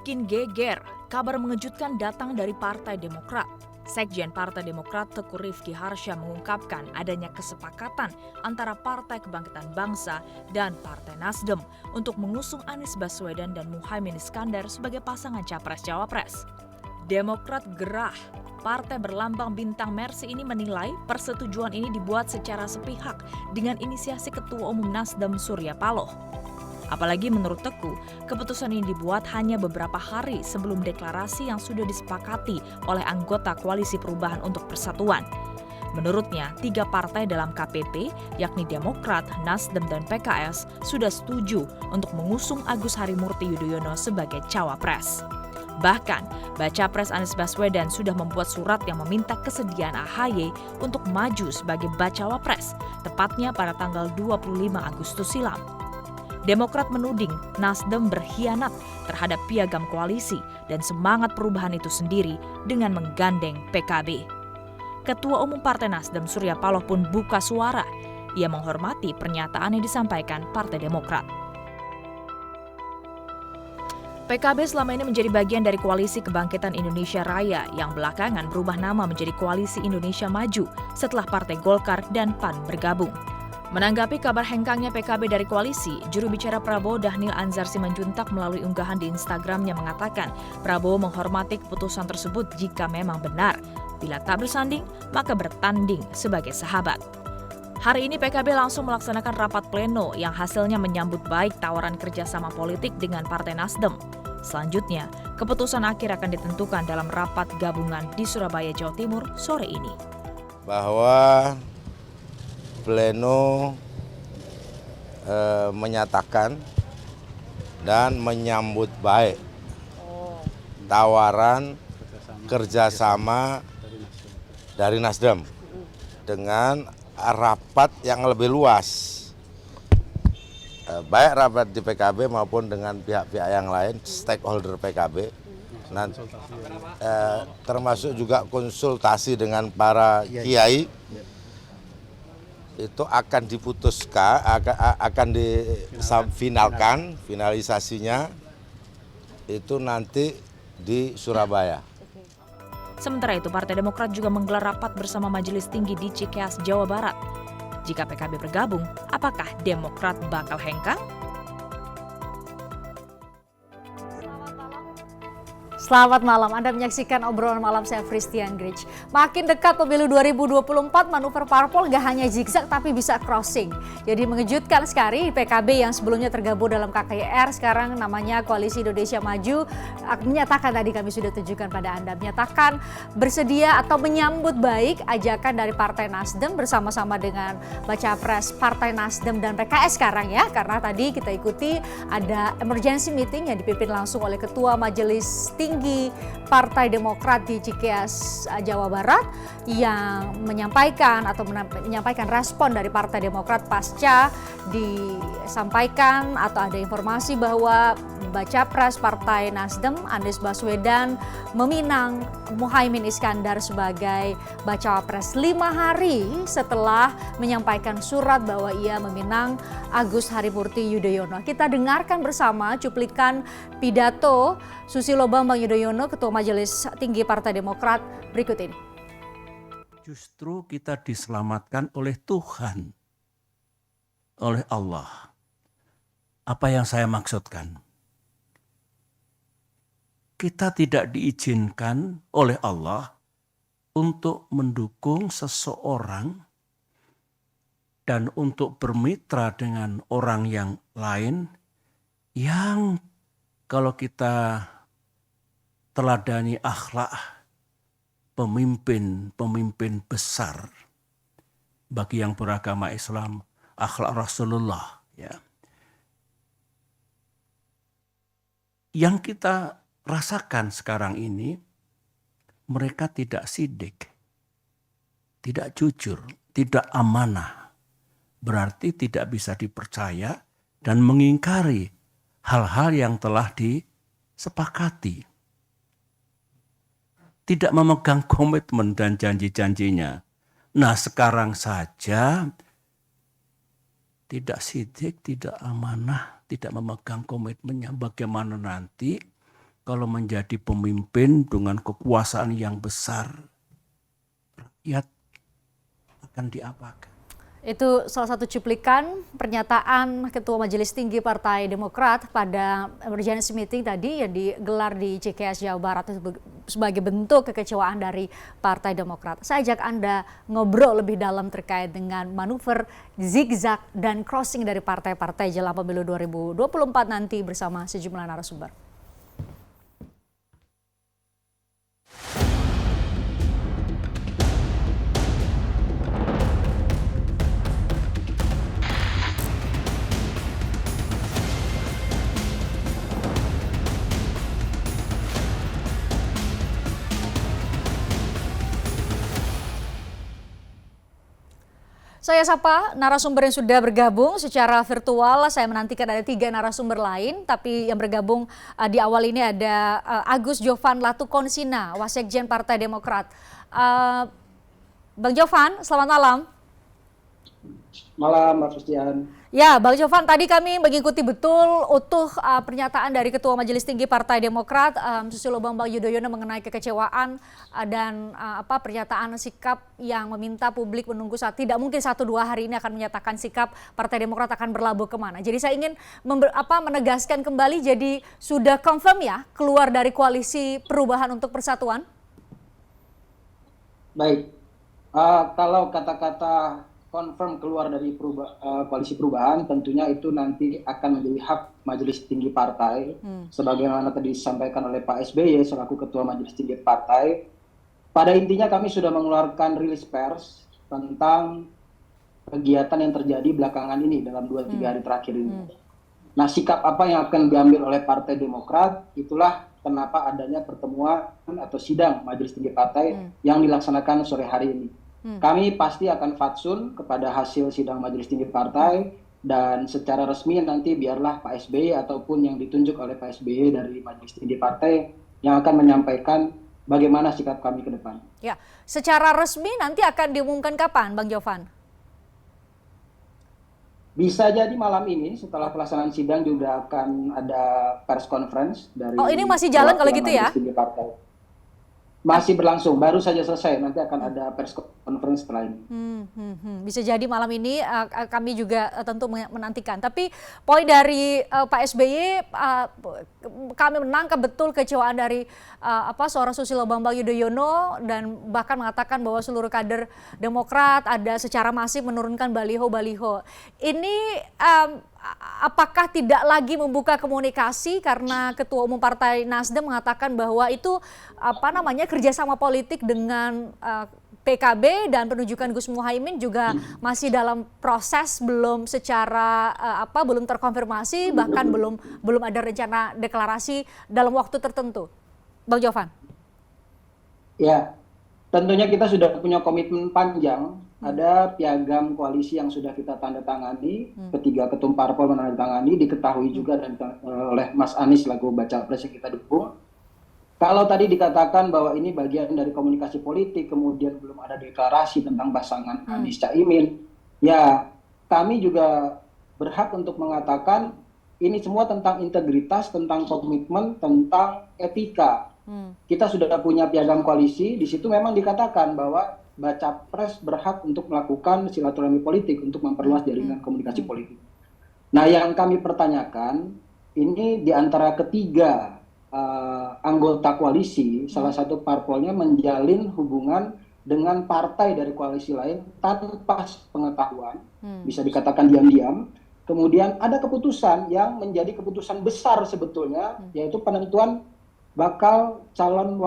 Makin geger, kabar mengejutkan datang dari Partai Demokrat. Sekjen Partai Demokrat Teguh Rifki Harsha mengungkapkan adanya kesepakatan antara Partai Kebangkitan Bangsa dan Partai Nasdem untuk mengusung Anies Baswedan dan Muhaimin Iskandar sebagai pasangan Capres-Cawapres. Demokrat gerah. Partai berlambang bintang Mercy ini menilai persetujuan ini dibuat secara sepihak dengan inisiasi Ketua Umum Nasdem Surya Paloh. Apalagi menurut Teguh, keputusan ini dibuat hanya beberapa hari sebelum deklarasi yang sudah disepakati oleh anggota Koalisi Perubahan untuk Persatuan. Menurutnya, 3 partai dalam KPP, yakni Demokrat, Nasdem, dan PKS, sudah setuju untuk mengusung Agus Harimurti Yudhoyono sebagai cawapres. Bahkan, Bacapres Anies Baswedan sudah membuat surat yang meminta kesediaan AHY untuk maju sebagai Bacawapres, tepatnya pada tanggal 25 Agustus silam. Demokrat menuding Nasdem berkhianat terhadap piagam koalisi dan semangat perubahan itu sendiri dengan menggandeng PKB. Ketua Umum Partai Nasdem Surya Paloh pun buka suara. Ia menghormati pernyataan yang disampaikan Partai Demokrat. PKB selama ini menjadi bagian dari Koalisi Kebangkitan Indonesia Raya yang belakangan berubah nama menjadi Koalisi Indonesia Maju setelah Partai Golkar dan PAN bergabung. Menanggapi kabar hengkangnya PKB dari koalisi, juru bicara Prabowo Dhanil Anzar Simanjuntak melalui unggahan di Instagramnya mengatakan Prabowo menghormati keputusan tersebut jika memang benar. Bila tak bersanding, maka bertanding sebagai sahabat. Hari ini PKB langsung melaksanakan rapat pleno yang hasilnya menyambut baik tawaran kerjasama politik dengan Partai Nasdem. Selanjutnya, keputusan akhir akan ditentukan dalam rapat gabungan di Surabaya, Jawa Timur sore ini. Bahwa pleno menyatakan dan menyambut baik tawaran kerjasama dari Nasdem dengan rapat yang lebih luas, baik rapat di PKB maupun dengan pihak-pihak yang lain, stakeholder PKB, termasuk juga konsultasi dengan para kiai. Itu akan diputuskan, akan difinalkan, finalisasinya itu nanti di Surabaya. Sementara itu, Partai Demokrat juga menggelar rapat bersama Majelis Tinggi di Cikeas, Jawa Barat. Jika PKB bergabung, apakah Demokrat bakal hengkang? Selamat malam, Anda menyaksikan obrolan malam saya Fristian Grich. Makin dekat pemilu 2024, manuver parpol gak hanya zigzag tapi bisa crossing. Jadi mengejutkan sekali PKB yang sebelumnya tergabung dalam KKIR, sekarang namanya Koalisi Indonesia Maju, menyatakan tadi kami sudah tunjukkan pada Anda, menyatakan bersedia atau menyambut baik ajakan dari Partai Nasdem bersama-sama dengan Bacapres Partai Nasdem dan PKS sekarang ya. Karena tadi kita ikuti ada emergency meeting yang dipimpin langsung oleh Ketua Majelis Tinggi Partai Demokrat di Cikeas, Jawa Barat yang menyampaikan respon dari Partai Demokrat pasca disampaikan atau ada informasi bahwa Bacapres Partai Nasdem Anies Baswedan meminang Muhaimin Iskandar sebagai Bacawapres 5 hari setelah menyampaikan surat bahwa ia meminang Agus Harimurti Yudhoyono. Kita dengarkan bersama cuplikan pidato Susilo Bambang Yudhoyono, Ketua Majelis Tinggi Partai Demokrat berikut ini. Justru kita diselamatkan oleh Tuhan, oleh Allah. Apa yang saya maksudkan? Kita tidak diizinkan oleh Allah untuk mendukung seseorang dan untuk bermitra dengan orang yang lain yang kalau kita teladani akhlak pemimpin besar bagi yang beragama Islam, akhlak Rasulullah ya. Yang kita rasakan sekarang ini, mereka tidak sidik, tidak jujur, tidak amanah. Berarti tidak bisa dipercaya dan mengingkari hal-hal yang telah disepakati. Tidak memegang komitmen dan janji-janjinya. Nah sekarang saja tidak sidik, tidak amanah, tidak memegang komitmennya. Bagaimana nanti kalau menjadi pemimpin dengan kekuasaan yang besar, rakyat akan diapakan? Itu salah satu cuplikan pernyataan Ketua Majelis Tinggi Partai Demokrat pada emergency meeting tadi yang digelar di CKS Jawa Barat sebagai bentuk kekecewaan dari Partai Demokrat. Saya ajak Anda ngobrol lebih dalam terkait dengan manuver zigzag dan crossing dari partai-partai jelang pemilu 2024 nanti bersama sejumlah narasumber. Saya sapa narasumber yang sudah bergabung secara virtual. Saya menantikan ada 3 narasumber lain, tapi yang bergabung di awal ini ada Agus Jovan Latukonsina, Wasekjen Partai Demokrat. Bang Jovan, selamat malam. Malam, Mas Christian. Ya, Bang Jovan, tadi kami mengikuti betul utuh pernyataan dari Ketua Majelis Tinggi Partai Demokrat, Susilo Bambang Yudhoyono mengenai kekecewaan dan pernyataan sikap yang meminta publik menunggu saat tidak mungkin 1-2 hari ini akan menyatakan sikap Partai Demokrat akan berlabuh kemana. Jadi saya ingin menegaskan kembali, jadi sudah confirm ya keluar dari koalisi perubahan untuk persatuan? Baik, kalau kata-kata confirm keluar dari koalisi perubahan, tentunya itu nanti akan menjadi hak Majelis Tinggi Partai, sebagaimana tadi disampaikan oleh Pak SBY selaku Ketua Majelis Tinggi Partai. Pada intinya kami sudah mengeluarkan rilis pers tentang kegiatan yang terjadi belakangan ini dalam 2-3 hari terakhir ini. Nah, sikap apa yang akan diambil oleh Partai Demokrat, itulah kenapa adanya pertemuan atau sidang Majelis Tinggi Partai yang dilaksanakan sore hari ini. Kami pasti akan fatsun kepada hasil sidang Majelis Tinggi Partai, dan secara resmi nanti biarlah Pak SBY ataupun yang ditunjuk oleh Pak SBY dari Majelis Tinggi Partai yang akan menyampaikan bagaimana sikap kami ke depan. Ya, secara resmi nanti akan diumumkan kapan, Bang Jovan? Bisa jadi malam ini setelah pelaksanaan sidang juga akan ada press conference dari. Oh, ini masih jalan kalau gitu ya? Masih berlangsung, baru saja selesai, nanti akan ada press conference setelah ini. Bisa jadi malam ini kami juga tentu menantikan. Tapi poin dari Pak SBY, kami menangkap betul kecewaan dari seorang Susilo Bambang Yudhoyono dan bahkan mengatakan bahwa seluruh kader Demokrat ada secara masif menurunkan baliho-baliho. Ini apakah tidak lagi membuka komunikasi karena Ketua Umum Partai Nasdem mengatakan bahwa itu kerjasama politik dengan PKB dan penunjukan Gus Muhaimin juga masih dalam proses, belum secara belum terkonfirmasi, bahkan belum ada rencana deklarasi dalam waktu tertentu. Bang Jovan. Ya, tentunya kita sudah punya komitmen panjang. Ada piagam koalisi yang sudah kita tanda tangani, ketiga ketum parpol menandatangani, diketahui juga oleh Mas Anies selaku baca pres yang kita dukung. Kalau tadi dikatakan bahwa ini bagian dari komunikasi politik, kemudian belum ada deklarasi tentang pasangan Anies Caimin, ya kami juga berhak untuk mengatakan ini semua tentang integritas, tentang komitmen, tentang etika. Kita sudah punya piagam koalisi, di situ memang dikatakan bahwa baca pres berhak untuk melakukan silaturahmi politik untuk memperluas jaringan komunikasi politik. Nah, yang kami pertanyakan ini di antara ketiga anggota koalisi, salah satu parpolnya menjalin hubungan dengan partai dari koalisi lain tanpa pengetahuan, bisa dikatakan diam-diam. Kemudian ada keputusan yang menjadi keputusan besar sebetulnya, yaitu penentuan bakal calon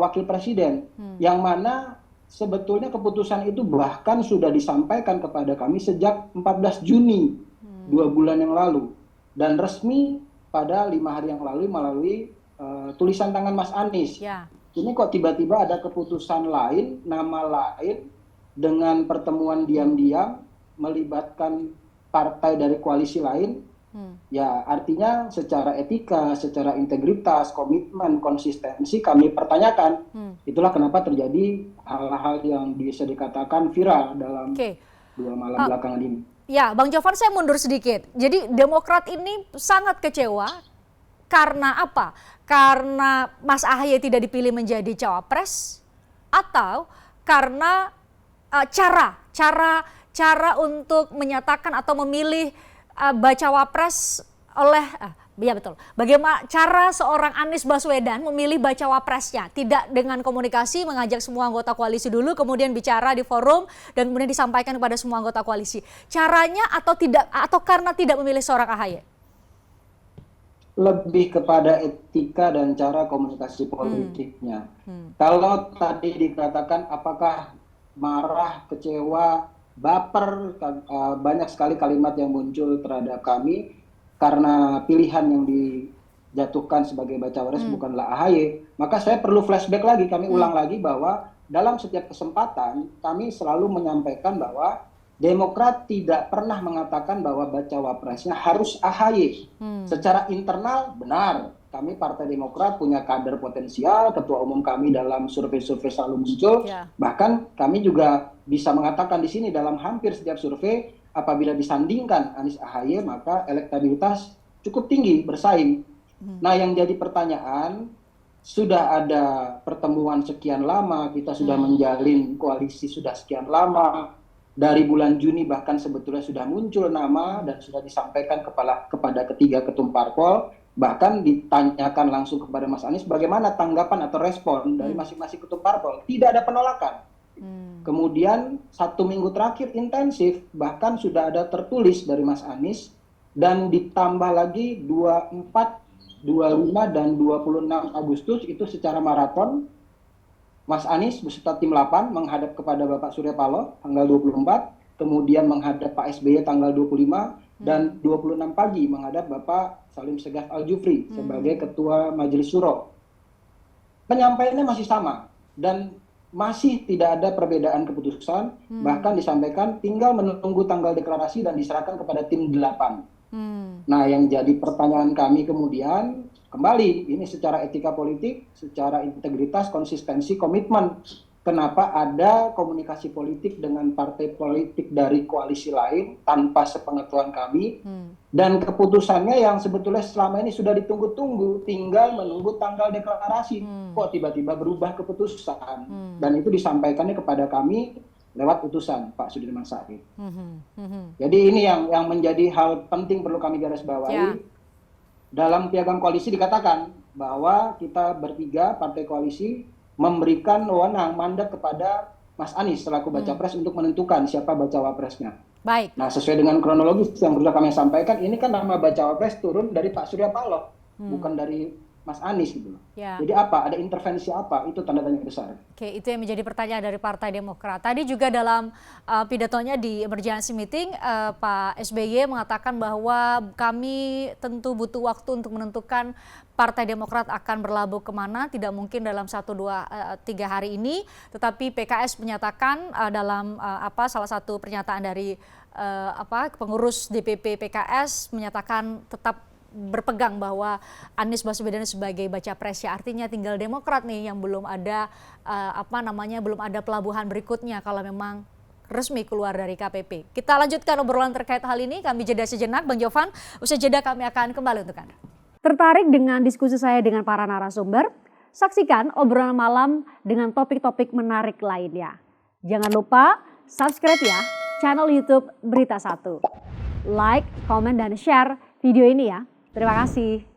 wakil presiden, yang mana sebetulnya keputusan itu bahkan sudah disampaikan kepada kami sejak 14 Juni, 2 bulan yang lalu. Dan resmi pada 5 hari yang lalu melalui tulisan tangan Mas Anies. Ya. Ini kok tiba-tiba ada keputusan lain, nama lain, dengan pertemuan diam-diam, melibatkan partai dari koalisi lain. Ya, artinya secara etika, secara integritas, komitmen, konsistensi kami pertanyakan. Itulah kenapa terjadi hal-hal yang bisa dikatakan viral dalam 2 malam belakangan ini. Ya, Bang Jovan, saya mundur sedikit. Jadi Demokrat ini sangat kecewa karena apa? Karena Mas Ahaye tidak dipilih menjadi cawapres atau karena cara untuk menyatakan atau memilih bacawa pres oleh ya betul. Bagaimana cara seorang Anies Baswedan memilih bacawa presnya? Tidak dengan komunikasi mengajak semua anggota koalisi dulu kemudian bicara di forum dan kemudian disampaikan kepada semua anggota koalisi. Caranya atau karena tidak memilih seorang Ahaye? Lebih kepada etika dan cara komunikasi politiknya. Kalau tadi dikatakan apakah marah, kecewa, baper, banyak sekali kalimat yang muncul terhadap kami karena pilihan yang dijatuhkan sebagai bacawa pres bukanlah Ahaye, maka saya perlu flashback lagi, kami ulang lagi bahwa dalam setiap kesempatan kami selalu menyampaikan bahwa Demokrat tidak pernah mengatakan bahwa bacawa presnya harus Ahaye. Secara internal benar, kami Partai Demokrat punya kader potensial, ketua umum kami dalam survei-survei selalu muncul. Bahkan kami juga bisa mengatakan di sini dalam hampir setiap survei, apabila disandingkan Anies Ahaye maka elektabilitas cukup tinggi bersaing. Nah yang jadi pertanyaan, sudah ada pertemuan sekian lama, kita sudah menjalin koalisi sudah sekian lama, dari bulan Juni bahkan sebetulnya sudah muncul nama dan sudah disampaikan kepada ketiga ketum parpol, bahkan ditanyakan langsung kepada Mas Anies bagaimana tanggapan atau respon dari masing-masing ketum parpol, tidak ada penolakan. Kemudian 1 minggu terakhir intensif, bahkan sudah ada tertulis dari Mas Anies dan ditambah lagi 24, 25 dan 26 Agustus itu secara maraton Mas Anies beserta tim 8 menghadap kepada Bapak Surya Paloh tanggal 24, kemudian menghadap Pak SBY tanggal 25 dan 26 pagi menghadap Bapak Salim Segaf Al-Jufri sebagai Ketua Majelis Syuro. Penyampaiannya masih sama dan masih tidak ada perbedaan keputusan, bahkan disampaikan tinggal menunggu tanggal deklarasi dan diserahkan kepada tim 8. Nah yang jadi pertanyaan kami kemudian, kembali ini secara etika politik, secara integritas, konsistensi, komitmen. Kenapa ada komunikasi politik dengan partai politik dari koalisi lain tanpa sepengetahuan kami, dan keputusannya yang sebetulnya selama ini sudah ditunggu-tunggu, tinggal menunggu tanggal deklarasi, kok tiba-tiba berubah keputusan, dan itu disampaikannya kepada kami lewat utusan Pak Sudirman Said. Jadi ini yang menjadi hal penting perlu kami garis bawahi. Dalam piagam koalisi dikatakan bahwa kita bertiga partai koalisi memberikan wewenang mandat kepada Mas Anies selaku baca pres untuk menentukan siapa bacawa presnya. Baik. Nah sesuai dengan kronologis yang sudah kami sampaikan, ini kan nama bacawa pres turun dari Pak Surya Paloh, bukan dari Mas Anies gitu. Jadi apa? Ada intervensi apa? Itu tanda tanya besar. Oke, itu yang menjadi pertanyaan dari Partai Demokrat. Tadi juga dalam pidatonya di emergency meeting, Pak SBY mengatakan bahwa kami tentu butuh waktu untuk menentukan Partai Demokrat akan berlabuh kemana, tidak mungkin dalam 1, 2, 3 hari ini. Tetapi PKS menyatakan dalam salah satu pernyataan dari pengurus DPP PKS menyatakan tetap berpegang bahwa Anies Baswedan sebagai baca presnya, artinya tinggal Demokrat nih yang belum ada belum ada pelabuhan berikutnya kalau memang resmi keluar dari KPP. Kita lanjutkan obrolan terkait hal ini, kami jeda sejenak Bang Jovan, usai jeda kami akan kembali untuk Anda. Tertarik dengan diskusi saya dengan para narasumber? Saksikan obrolan malam dengan topik-topik menarik lainnya. Jangan lupa subscribe ya channel YouTube Berita 1. Like, komen dan share video ini ya. Terima kasih.